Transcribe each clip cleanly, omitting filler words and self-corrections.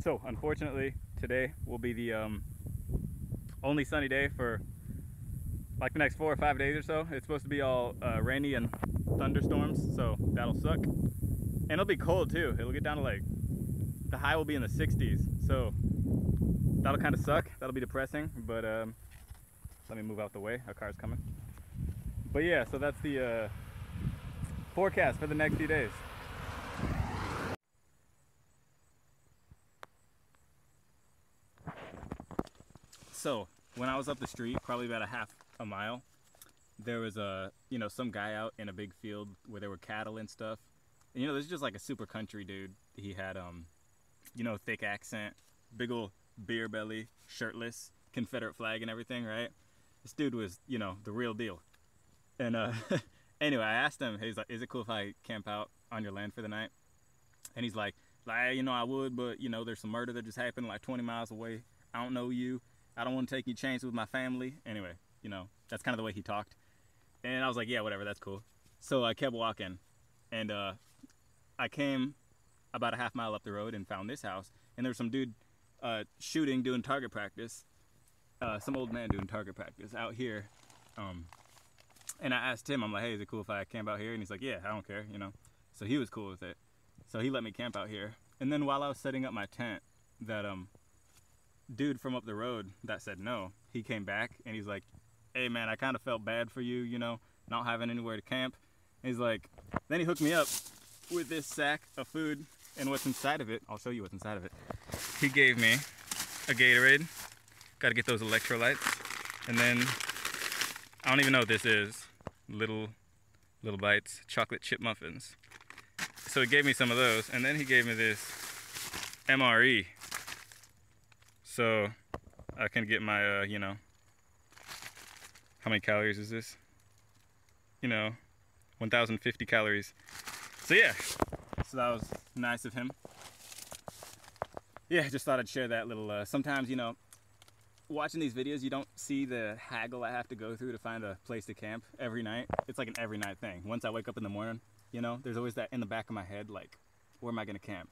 So unfortunately, today will be the only sunny day for like the next 4 or 5 days or so. It's supposed to be all rainy and thunderstorms, so that'll suck. And it'll be cold too. It'll get down to like, the high will be in the 60s, so that'll kind of suck. That'll be depressing, but let me move out the way. A car's coming. But yeah, so that's the forecast for the next few days. So when I was up the street, probably about a half a mile, there was some guy out in a big field where there were cattle and stuff. And this is just like a super country dude. He had thick accent, big ol' beer belly, shirtless, Confederate flag and everything, right? This dude was, the real deal. And anyway, I asked him, he's like, is it cool if I camp out on your land for the night? And he's like, I would, but there's some murder that just happened like 20 miles away. I don't know you. I don't want to take any chances with my family. Anyway, that's kind of the way he talked. And I was like, yeah, whatever, that's cool. So I kept walking, and I came about a half mile up the road and found this house. And there was some dude shooting, doing target practice. Some old man doing target practice out here. And I asked him, I'm like, hey, is it cool if I camp out here? And he's like, yeah, I don't care, So he was cool with it. So he let me camp out here. And then while I was setting up my tent, that dude from up the road that said no, he came back and he's like, hey man, I kind of felt bad for you, not having anywhere to camp. And he's like, then he hooked me up with this sack of food, and what's inside of it, I'll show you what's inside of it. He gave me a Gatorade, gotta get those electrolytes, and then, I don't even know what this is, little bites, chocolate chip muffins. So he gave me some of those, and then he gave me this MRE. So I can get my, how many calories is this? 1,050 calories. So yeah, so that was nice of him. Yeah, just thought I'd share that little, sometimes, watching these videos, you don't see the haggle I have to go through to find a place to camp every night. It's like an every night thing. Once I wake up in the morning, there's always that in the back of my head, like, where am I gonna camp,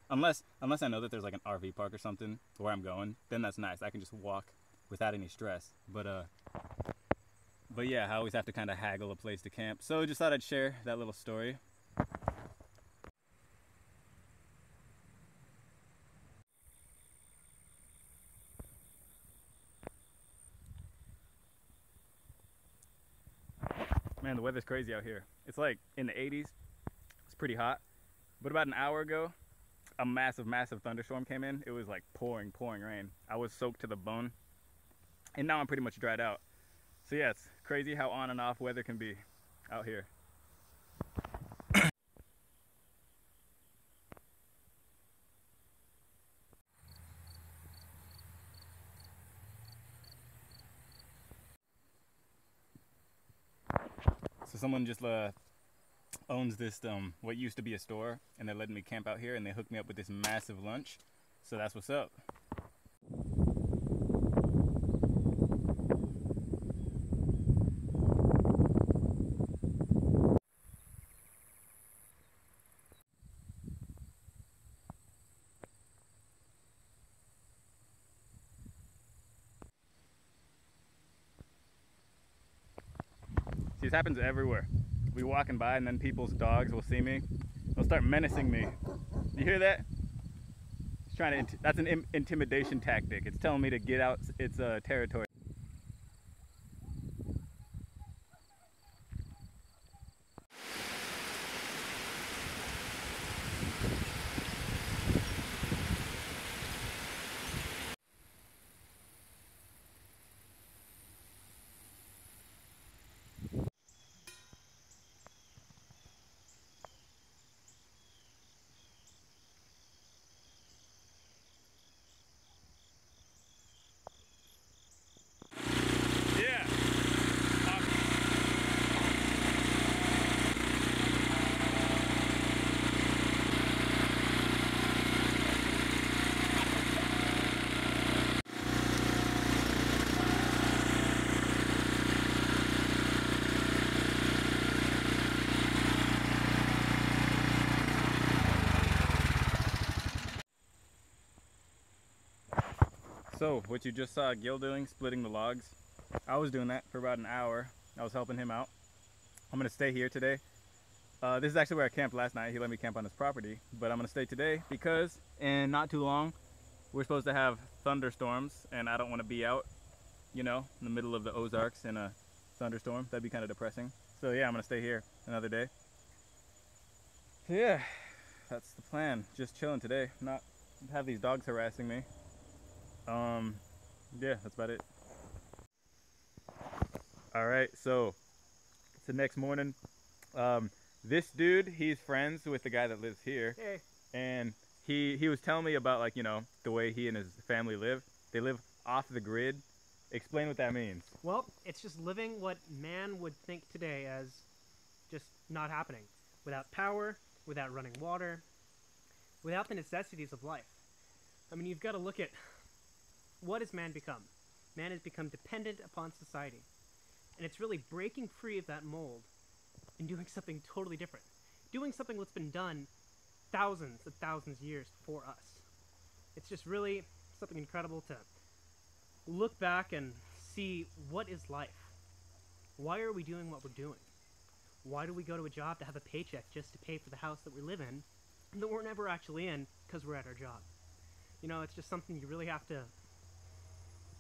Unless I know that there's like an RV park or something where I'm going, then that's nice. I can just walk without any stress. But yeah, I always have to kind of haggle a place to camp. So just thought I'd share that little story. Man, the weather's crazy out here. It's like in the 80s. It's pretty hot. But about an hour ago, a massive thunderstorm came in. It was like pouring rain. I was soaked to the bone. And now I'm pretty much dried out. So yeah, it's crazy how on and off weather can be out here. So someone just owns this what used to be a store, and they're letting me camp out here, and they hooked me up with this massive lunch. So that's what's up. See, this happens everywhere. We walking by, and then people's dogs will see me. They'll start menacing me. You hear that? It's trying to. That's an intimidation tactic. It's telling me to get out its territory. So what you just saw Gil doing, splitting the logs, I was doing that for about an hour. I was helping him out. I'm gonna stay here today. This is actually where I camped last night. He let me camp on his property, but I'm gonna stay today because in not too long we're supposed to have thunderstorms, and I don't want to be out, you know, in the middle of the Ozarks in a thunderstorm. That'd be kind of depressing. So yeah, I'm gonna stay here another day. So yeah, that's the plan. Just chilling today. Not have these dogs harassing me. Yeah, that's about it. All right, so it's the next morning. This dude, he's friends with the guy that lives here. Hey. And he was telling me about, like, you know, the way he and his family live. They live off the grid. Explain what that means. Well, it's just living what man would think today as just not happening. Without power, without running water, without the necessities of life. I mean, you've got to look at what has man become? Man has become dependent upon society. And it's really breaking free of that mold and doing something totally different. Doing something that's been done thousands and thousands of years before us. It's just really something incredible to look back and see what is life. Why are we doing what we're doing? Why do we go to a job to have a paycheck just to pay for the house that we live in and that we're never actually in because we're at our job? You know, it's just something you really have to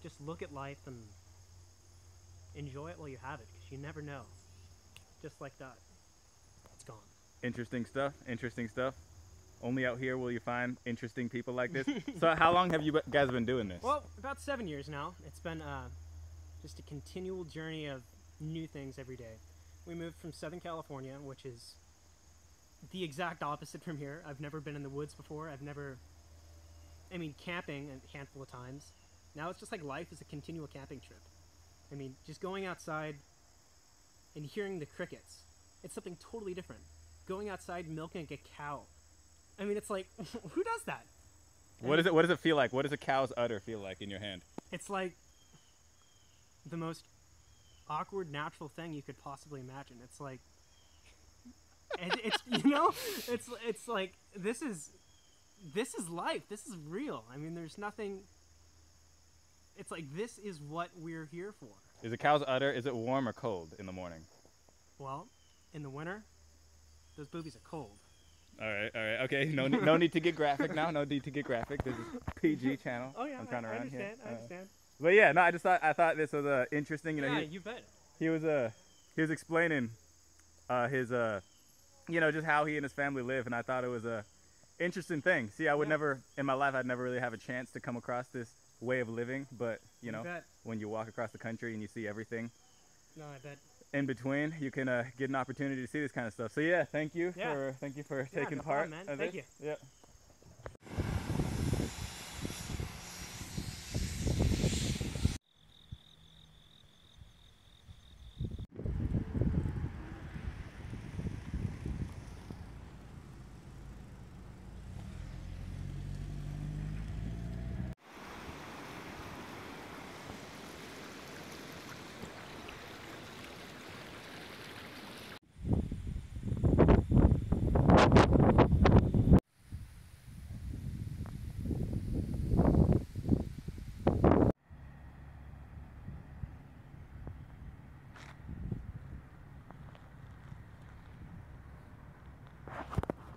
just look at life and enjoy it while you have it, because you never know. Just like that, it's gone. Interesting stuff. Interesting stuff. Only out here will you find interesting people like this. So how long have you guys been doing this? Well, about 7 years now. It's been just a continual journey of new things every day. We moved from Southern California, which is the exact opposite from here. I've never been in the woods before. I mean, camping a handful of times. Now it's just like life is a continual camping trip. I mean, just going outside and hearing the crickets. It's something totally different. Going outside milking a cow. I mean, it's like, who does that? What does it feel like? What does a cow's udder feel like in your hand? It's like the most awkward natural thing you could possibly imagine. It's like, it's you know, it's like this is life. This is real. I mean, there's nothing. It's like this is what we're here for. Is a cow's udder, is it warm or cold in the morning? Well, in the winter, those boobies are cold. All right, okay. No need to get graphic now. No need to get graphic. This is PG channel. Oh yeah, I'm trying to I understand. I understand. But yeah, no, I thought this was interesting. You know, yeah, you bet. He was explaining his you know, just how he and his family live, and I thought it was a interesting thing. See, I would never in my life I'd never really have a chance to come across this way of living, but you know, when you walk across the country and you see everything. No, I bet. In between, you can get an opportunity to see this kind of stuff. So yeah, thank you for taking part. No problem, man. Thank you. Yeah.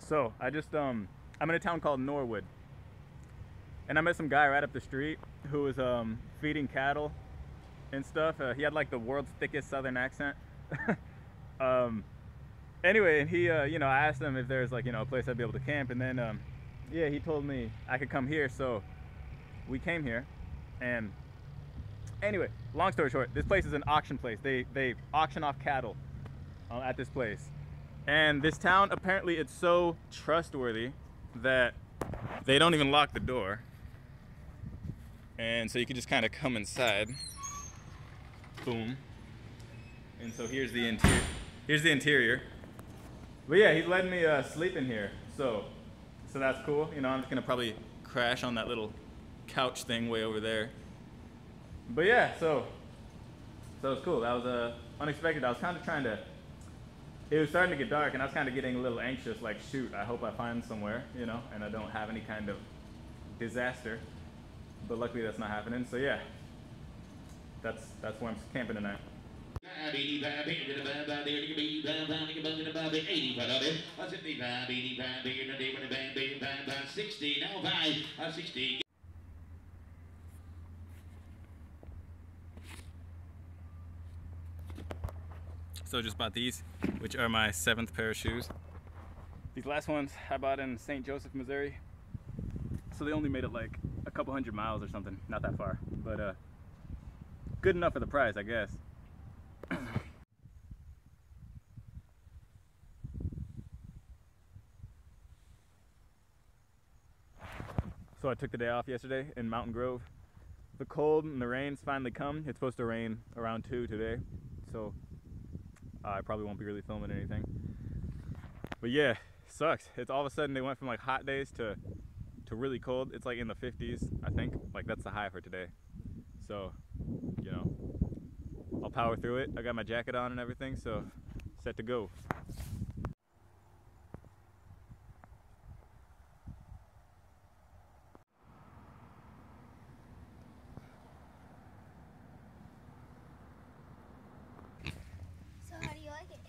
So I just I'm in a town called Norwood, and I met some guy right up the street who was feeding cattle and stuff. He had like the world's thickest southern accent. Anyway, and he you know, I asked him if there's like, you know, a place I'd be able to camp, and then yeah, he told me I could come here, so we came here. And anyway, long story short, this place is an auction place. They auction off cattle at this place. And this town, apparently it's so trustworthy that they don't even lock the door. And so you can just kind of come inside. Boom. And so here's the interior. But yeah, he's letting me sleep in here. So that's cool. You know, I'm just gonna probably crash on that little couch thing way over there. But yeah, so it's cool. That was unexpected. I was kind of trying to. It was starting to get dark, and I was kind of getting a little anxious, like, shoot, I hope I find somewhere, you know, and I don't have any kind of disaster. but luckily that's not happening. So yeah, that's where I'm camping tonight. So just bought these, which are my 7th pair of shoes. These last ones I bought in St. Joseph, Missouri. So they only made it like a couple hundred miles or something, not that far, but good enough for the price, I guess. So I took the day off yesterday in Mountain Grove. The cold and the rain's finally come. It's supposed to rain around 2 today, so I probably won't be really filming anything. But yeah, sucks. It's all of a sudden they went from like hot days to really cold. It's like in the 50s, I think. Like that's the high for today. So, you know, I'll power through it. I got my jacket on and everything, so set to go. So how do you like it?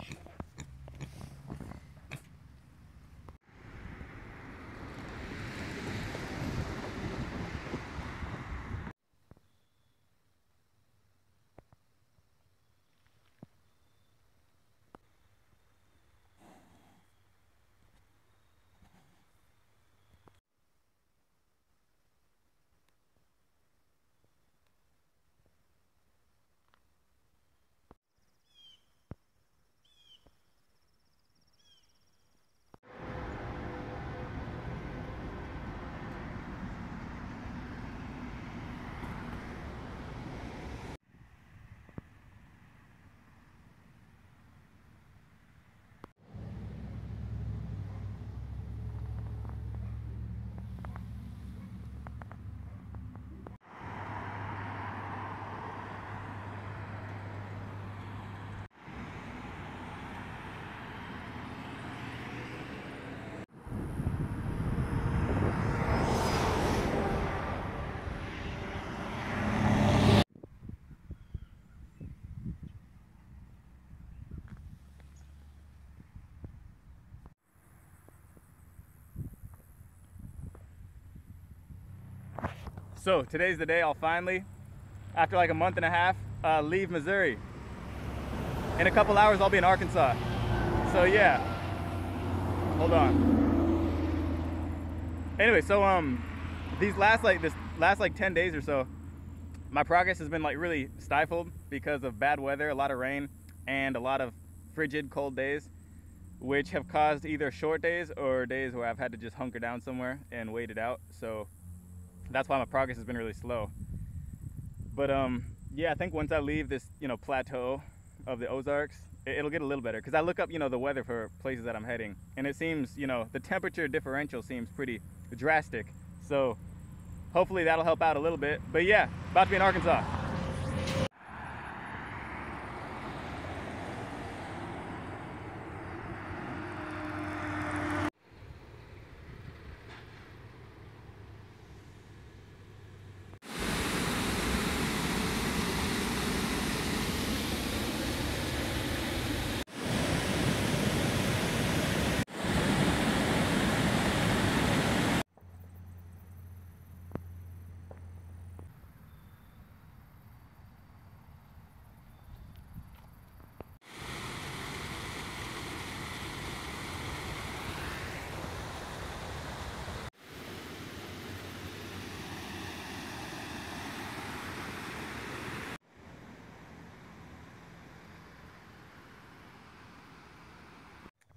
So today's the day I'll finally, after like a month and a half, leave Missouri. In a couple hours I'll be in Arkansas. So yeah, hold on. Anyway, so these last 10 days or so, my progress has been like really stifled because of bad weather, a lot of rain, and a lot of frigid cold days, which have caused either short days or days where I've had to just hunker down somewhere and wait it out. So that's why my progress has been really slow. But yeah, I think once I leave this, you know, plateau of the Ozarks, it'll get a little better, because I look up, you know, the weather for places that I'm heading, and it seems, you know, the temperature differential seems pretty drastic. So hopefully that'll help out a little bit. But yeah, about to be in Arkansas.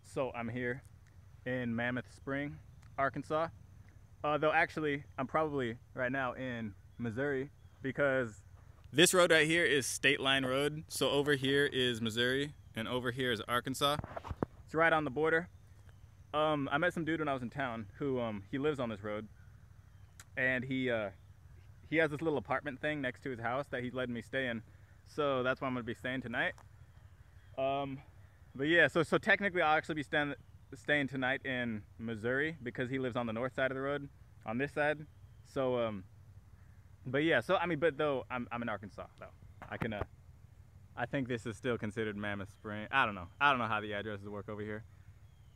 So I'm here in Mammoth Spring, Arkansas. Though actually, I'm probably right now in Missouri, because this road right here is State Line Road. So over here is Missouri and over here is Arkansas. It's right on the border. I met some dude when I was in town who he lives on this road, and he has this little apartment thing next to his house that he's letting me stay in. So that's where I'm gonna be staying tonight. But yeah, so technically I'll actually be staying tonight in Missouri, because he lives on the north side of the road, on this side. So But yeah, so I mean, but though I'm in Arkansas though, I can I think this is still considered Mammoth Spring. I don't know how the addresses work over here.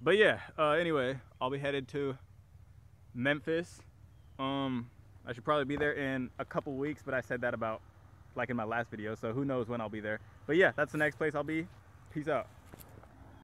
But yeah, anyway, I'll be headed to Memphis. I should probably be there in a couple weeks, but I said that about like in my last video, so who knows when I'll be there. But yeah, that's the next place I'll be. Peace out.